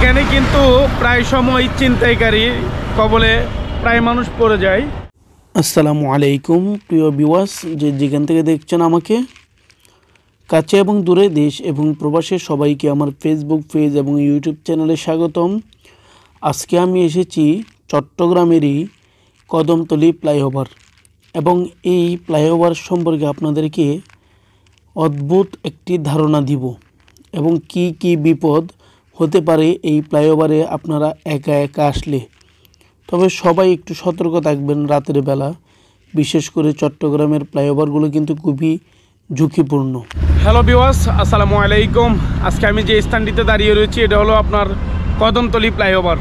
এখানে কিন্তু প্রায় সময় ছিনতাইকারী কবলে প্রায় মানুষ পড়ে যায়। আসসালামু আলাইকুম প্রিয় ভিউয়ার্স, যেখান থেকে দেখছেন আমাকে, কাছে এবং দূরে, দেশ এবং প্রবাসে সবাইকে আমার ফেসবুক পেজ এবং ইউটিউব চ্যানেলে স্বাগতম। আজকে আমি এসেছি চট্টগ্রামেরই কদমতলী ফ্লাইওভার এবং এই ফ্লাইওভার সম্পর্কে আপনাদেরকে অদ্ভুত একটি ধারণা দিব এবং কি বিপদ হতে পারে এই ফ্লাইওভারে আপনারা একা একা আসলে। তবে সবাই একটু সতর্ক থাকবেন রাতের বেলা, বিশেষ করে চট্টগ্রামের ফ্লাইওভারগুলো কিন্তু খুবই ঝুঁকিপূর্ণ। হ্যালো ভিউয়ার্স, আসসালামু আলাইকুম। আজকে আমি যে স্থানটিতে দাঁড়িয়ে রয়েছি এটা হলো আপনার কদমতলী ফ্লাইওভার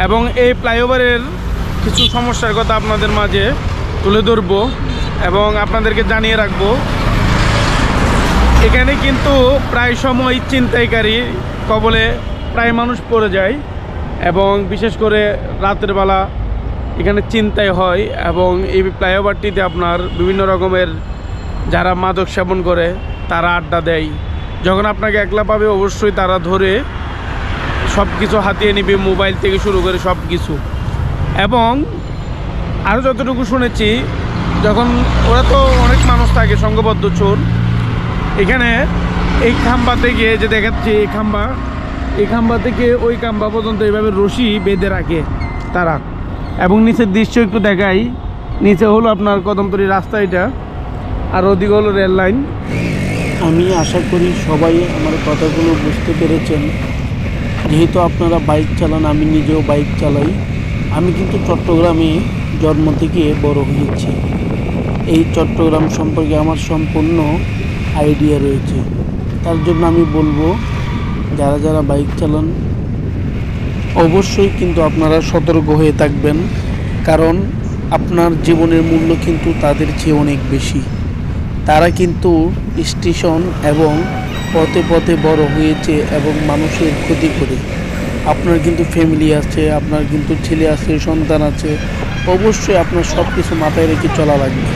এবং এই ফ্লাইওভারের কিছু সমস্যার কথা আপনাদের মাঝে তুলে ধরব এবং আপনাদেরকে জানিয়ে রাখব। এখানে কিন্তু প্রায় সময় ছিনতাইকারী কবলে প্রায় মানুষ পড়ে যায় এবং বিশেষ করে রাতের বেলা এখানে ছিনতাই হয় এবং এই ফ্লাইওভারটিতে আপনার বিভিন্ন রকমের যারা মাদক সেবন করে তারা আড্ডা দেয়। যখন আপনাকে একলা পাবে অবশ্যই তারা ধরে সব কিছু হাতিয়ে নেবে, মোবাইল থেকে শুরু করে সব কিছু। এবং আরও যতটুকু শুনেছি, যখন ওরা তো অনেক মানুষ থাকে সংঘবদ্ধ চোর, এখানে এই খাম্বা থেকে যে দেখাচ্ছি এই খাম্বা থেকে ওই খাম্বা পর্যন্ত এইভাবে রশি বেঁধে রাখে তারা। এবং নিচের দৃশ্য একটু দেখাই, নিচে হলো আপনার কদমতলী রাস্তা এটা, আর ওদিকে হলো রেল লাইন। আমি আশা করি সবাই আমার কথাগুলো বুঝতে পেরেছেন। যেহেতু আপনারা বাইক চালান, আমি নিজেও বাইক চালাই। আমি কিন্তু চট্টগ্রামে জন্ম থেকে বড় হয়েছি। এই চট্টগ্রাম সম্পর্কে আমার সম্পূর্ণ আইডিয়া রয়েছে। তার জন্য আমি বলবো, যারা বাইক চালান অবশ্যই কিন্তু আপনারা সতর্ক হয়ে থাকবেন, কারণ আপনার জীবনের মূল্য কিন্তু তাদের চেয়ে অনেক বেশি। তারা কিন্তু স্টেশন এবং পথে পথে বড় হয়েছে এবং মানুষের ক্ষতি করে। আপনার কিন্তু ফ্যামিলি আছে, আপনার কিন্তু ছেলে আছে, সন্তান আছে, অবশ্যই আপনার সব কিছু মাথায় রেখে চলা লাগবে।